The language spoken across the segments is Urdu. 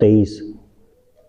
23।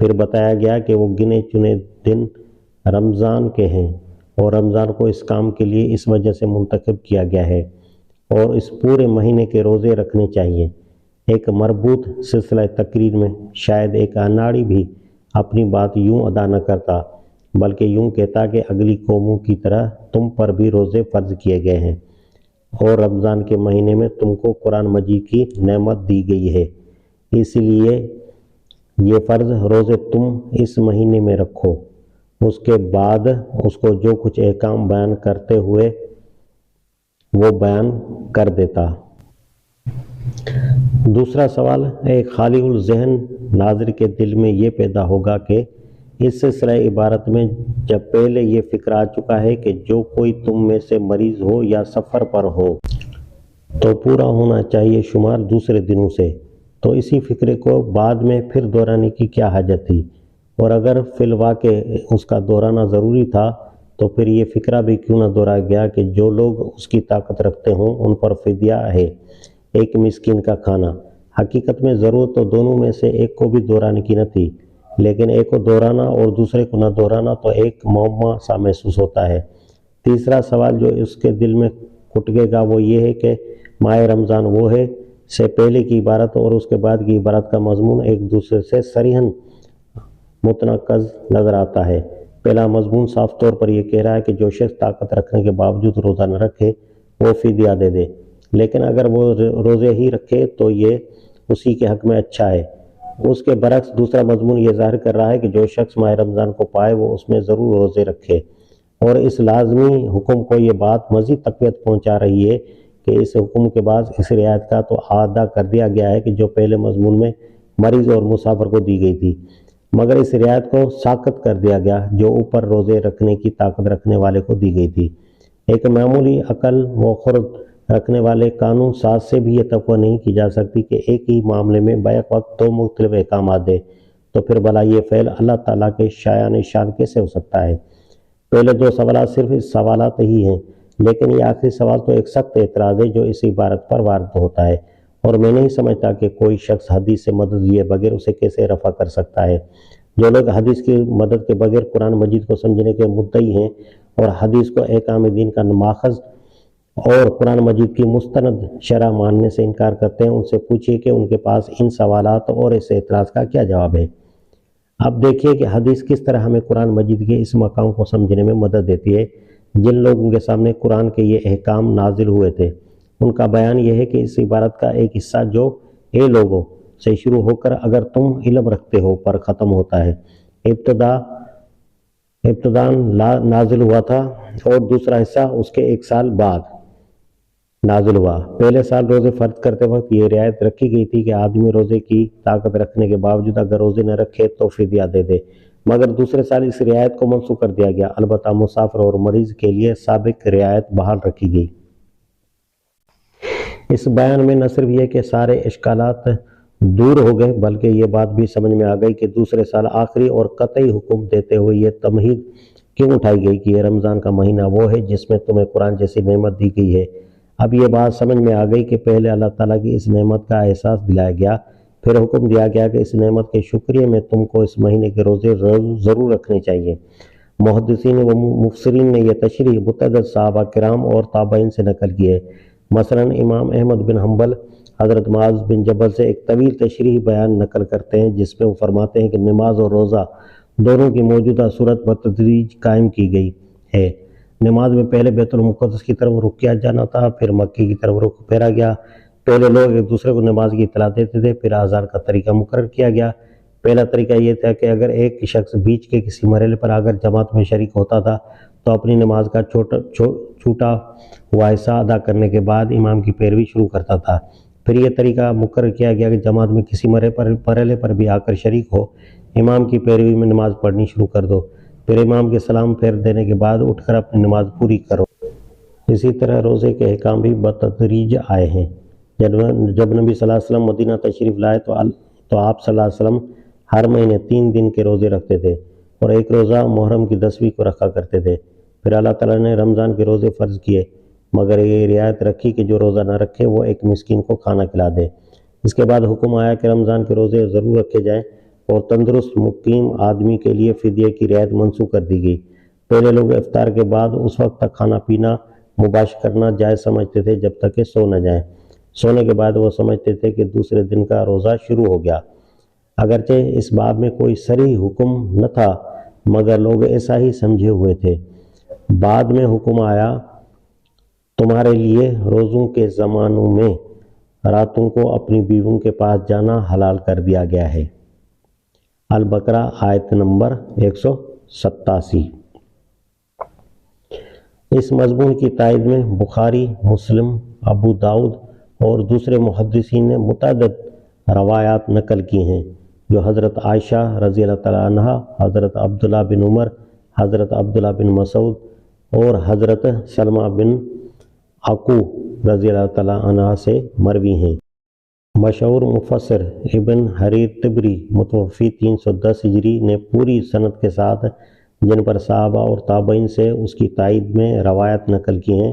پھر بتایا گیا کہ وہ گنے چنے دن رمضان کے ہیں اور رمضان کو اس کام کے لیے اس وجہ سے منتخب کیا گیا ہے اور اس پورے مہینے کے روزے رکھنے چاہیے۔ ایک مربوط سلسلہ تقریر میں شاید ایک اناڑی بھی اپنی بات یوں ادا نہ کرتا بلکہ یوں کہتا کہ اگلی قوموں کی طرح تم پر بھی روزے فرض کیے گئے ہیں اور رمضان کے مہینے میں تم کو قرآن مجید کی نعمت دی گئی ہے، اس لیے یہ فرض روزے تم اس مہینے میں رکھو۔ اس کے بعد اس کو جو کچھ احکام بیان کرتے ہوئے وہ بیان کر دیتا۔ دوسرا سوال، ایک خالی الذہن ناظر کے دل میں یہ پیدا ہوگا کہ اس سلسلہ عبارت میں جب پہلے یہ فکر آ چکا ہے کہ جو کوئی تم میں سے مریض ہو یا سفر پر ہو تو پورا ہونا چاہیے شمار دوسرے دنوں سے، تو اسی فکرے کو بعد میں پھر دہرانے کی کیا حاجت تھی؟ اور اگر فی الواقع اس کا دہرانا ضروری تھا تو پھر یہ فکرہ بھی کیوں نہ دہرایا گیا کہ جو لوگ اس کی طاقت رکھتے ہوں ان پر فدیہ ہے ایک مسکین کا کھانا۔ حقیقت میں ضرورت تو دونوں میں سے ایک کو بھی دہرانے کی نہ تھی، لیکن ایک کو دہرانا اور دوسرے کو نہ دہرانا تو ایک معمہ سا محسوس ہوتا ہے۔ تیسرا سوال جو اس کے دل میں کھٹکے گا وہ یہ ہے کہ ماہ رمضان وہ ہے سے پہلے کی عبارت اور اس کے بعد کی عبارت کا مضمون ایک دوسرے سے صریحاً متناقض نظر آتا ہے۔ پہلا مضمون صاف طور پر یہ کہہ رہا ہے کہ جو شخص طاقت رکھنے کے باوجود روزہ نہ رکھے وہ فدیہ دے دے، لیکن اگر وہ روزے ہی رکھے تو یہ اسی کے حق میں اچھا ہے۔ اس کے برعکس دوسرا مضمون یہ ظاہر کر رہا ہے کہ جو شخص ماہ رمضان کو پائے وہ اس میں ضرور روزے رکھے، اور اس لازمی حکم کو یہ بات مزید تقویت پہنچا رہی ہے کہ اس حکم کے بعد اس رعایت کا تو اعادہ کر دیا گیا ہے کہ جو پہلے مضمون میں مریض اور مسافر کو دی گئی تھی، مگر اس رعایت کو ساقط کر دیا گیا جو اوپر روزے رکھنے کی طاقت رکھنے والے کو دی گئی تھی۔ ایک معمولی عقل و خرد رکھنے والے قانون ساز سے بھی یہ توقع نہیں کی جا سکتی کہ ایک ہی معاملے میں بیک وقت دو مختلف احکامات دے، تو پھر بھلا یہ فعل اللہ تعالیٰ کے شایان شان کیسے ہو سکتا ہے؟ پہلے دو سوالات صرف اس سوالات ہی ہیں، لیکن یہ آخری سوال تو ایک سخت اعتراض ہے جو اس عبارت پر وارد ہوتا ہے، اور میں نہیں سمجھتا کہ کوئی شخص حدیث سے مدد لیے بغیر اسے کیسے رفع کر سکتا ہے۔ جو لوگ حدیث کی مدد کے بغیر قرآن مجید کو سمجھنے کے مدعی ہیں اور حدیث کو احکام دین کا ماخذ اور قرآن مجید کی مستند شرح ماننے سے انکار کرتے ہیں، ان سے پوچھیے کہ ان کے پاس ان سوالات اور اس اعتراض کا کیا جواب ہے۔ اب دیکھیے کہ حدیث کس طرح ہمیں قرآن مجید کے اس مقام کو سمجھنے میں مدد دیتی ہے۔ جن لوگوں کے سامنے قرآن کے یہ احکام نازل ہوئے تھے ان کا بیان یہ ہے کہ اس عبارت کا ایک حصہ جو اے لوگوں سے شروع ہو کر اگر تم علم رکھتے ہو پر ختم ہوتا ہے، ابتداً نازل ہوا تھا، اور دوسرا حصہ اس کے ایک سال بعد نازل ہوا۔ پہلے سال روزے فرض کرتے وقت یہ رعایت رکھی گئی تھی کہ آدمی روزے کی طاقت رکھنے کے باوجود اگر روزے نہ رکھے تو فدیہ دے دے، مگر دوسرے سال اس رعایت کو منسوخ کر دیا گیا، البتہ مسافر اور مریض کے لیے سابق رعایت بحال رکھی گئی۔ اس بیان میں نہ صرف یہ کہ سارے اشکالات دور ہو گئے بلکہ یہ بات بھی سمجھ میں آ گئی کہ دوسرے سال آخری اور قطعی حکم دیتے ہوئے یہ تمہید کیوں اٹھائی گئی کہ یہ رمضان کا مہینہ وہ ہے جس میں تمہیں قرآن جیسی نعمت دی گئی ہے۔ اب یہ بات سمجھ میں آ گئی کہ پہلے اللہ تعالیٰ کی اس نعمت کا احساس دلایا گیا، پھر حکم دیا گیا کہ اس نعمت کے شکریہ میں تم کو اس مہینے کے روزے ضرور رکھنے چاہیے۔ محدثین و مفسرین نے یہ تشریح متعدد صحابہ کرام اور تابعین سے نقل کی ہے۔ مثلاً امام احمد بن حنبل حضرت معاذ بن جبل سے ایک طویل تشریحی بیان نقل کرتے ہیں جس میں وہ فرماتے ہیں کہ نماز اور روزہ دونوں کی موجودہ صورت بتدریج قائم کی گئی ہے۔ نماز میں پہلے بیت المقدس کی طرف رخ کیا جانا تھا، پھر مکے کی طرف رخ پھیرا گیا۔ پہلے لوگ ایک دوسرے کو نماز کی اطلاع دیتے تھے، پھر اذان کا طریقہ مقرر کیا گیا۔ پہلا طریقہ یہ تھا کہ اگر ایک شخص بیچ کے کسی مرحلے پر اگر جماعت میں شریک ہوتا تھا تو اپنی نماز کا چھوٹا ہوا حصہ ادا کرنے کے بعد امام کی پیروی شروع کرتا تھا۔ پھر یہ طریقہ مقرر کیا گیا کہ جماعت میں کسی مرحلے پر بھی آ کر شریک ہو، امام کی پیروی میں نماز پڑھنی شروع کر دو، پھر امام کے سلام پھیر دینے کے بعد اٹھ کر اپنی نماز پوری کرو۔ اسی طرح روزے کے احکام بھی بتدریج آئے ہیں۔ جب نبی صلی اللہ علیہ وسلم مدینہ تشریف لائے تو آپ صلی اللہ علیہ وسلم ہر مہینے 3 دن کے روزے رکھتے تھے اور ایک روزہ محرم کی 10ویں کو رکھا کرتے تھے۔ پھر اللہ تعالیٰ نے رمضان کے روزے فرض کیے، مگر یہ رعایت رکھی کہ جو روزہ نہ رکھے وہ ایک مسکین کو کھانا کھلا دے۔ اس کے بعد حکم آیا کہ رمضان کے روزے ضرور رکھے جائیں اور تندرست مقیم آدمی کے لیے فدیے کی رعایت منسوخ کر دی گئی۔ پہلے لوگ افطار کے بعد اس وقت تک کھانا پینا مباشر کرنا جائز سمجھتے تھے جب تک کہ سو نہ جائیں۔ سونے کے بعد وہ سمجھتے تھے کہ دوسرے دن کا روزہ شروع ہو گیا۔ اگرچہ اس باب میں کوئی صریح حکم نہ تھا مگر لوگ ایسا ہی سمجھے ہوئے تھے۔ بعد میں حکم آیا تمہارے لیے روزوں کے زمانوں میں راتوں کو اپنی بیویوں کے پاس جانا حلال کر دیا گیا ہے۔ البقرہ آیت نمبر 187۔ اس مضمون کی تائید میں بخاری، مسلم، ابو داؤد اور دوسرے محدثین نے متعدد روایات نقل کی ہیں جو حضرت عائشہ رضی اللہ تعالیٰ عنہ، حضرت عبداللہ بن عمر، حضرت عبداللہ بن مسعود اور حضرت سلمہ بن عقو رضی اللہ تعالیٰ عنہ سے مروی ہیں۔ مشہور مفسر ابن حریر طبری متوفی 310 ہجری نے پوری سند کے ساتھ جن پر صحابہ اور تابعین سے اس کی تائید میں روایت نقل کی ہیں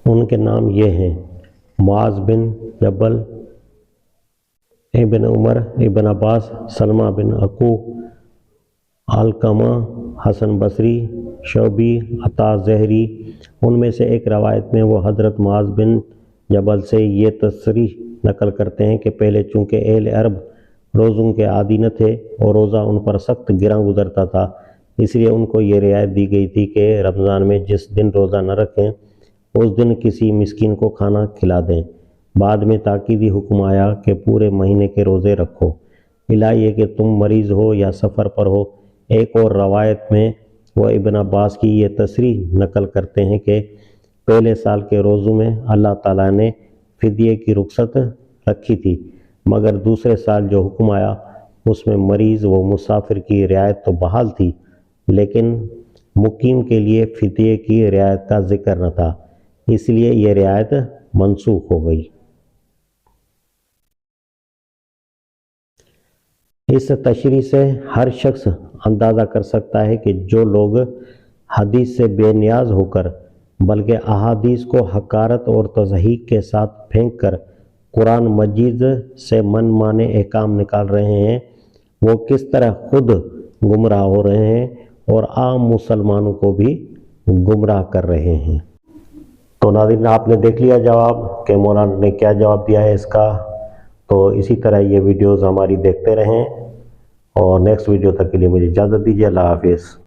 ان کے نام یہ ہیں: معاذ بن جبل، ابن عمر، ابن عباس، سلمہ بن عقو، علقمہ، حسن بصری، شعبی، عطا زہری۔ ان میں سے ایک روایت میں وہ حضرت معاذ بن جبل سے یہ تصریح نقل کرتے ہیں کہ پہلے چونکہ اہل عرب روزوں کے عادی نہ تھے اور روزہ ان پر سخت گراں گزرتا تھا، اس لیے ان کو یہ رعایت دی گئی تھی کہ رمضان میں جس دن روزہ نہ رکھیں اس دن کسی مسکین کو کھانا کھلا دیں۔ بعد میں تاکیدی حکم آیا کہ پورے مہینے کے روزے رکھو، الا یہ کہ تم مریض ہو یا سفر پر ہو۔ ایک اور روایت میں وہ ابن عباس کی یہ تصریح نقل کرتے ہیں کہ پہلے سال کے روزوں میں اللہ تعالیٰ نے فدیے کی رخصت رکھی تھی مگر دوسرے سال جو حکم آیا اس میں مریض و مسافر کی رعایت تو بحال تھی لیکن مقیم کے لیے فدیے کی رعایت کا ذکر نہ تھا، اس لیے یہ رعایت منسوخ ہو گئی۔ اس تشریح سے ہر شخص اندازہ کر سکتا ہے کہ جو لوگ حدیث سے بے نیاز ہو کر بلکہ احادیث کو حقارت اور تضحیق کے ساتھ پھینک کر قرآن مجید سے من مانے احکام نکال رہے ہیں، وہ کس طرح خود گمراہ ہو رہے ہیں اور عام مسلمانوں کو بھی گمراہ کر رہے ہیں۔ تو ناظرین آپ نے دیکھ لیا جواب کہ مولانا نے کیا جواب دیا ہے اس کا۔ تو اسی طرح یہ ویڈیوز ہماری دیکھتے رہیں اور نیکسٹ ویڈیو تک کے لیے مجھے اجازت دیجیے۔ اللہ حافظ۔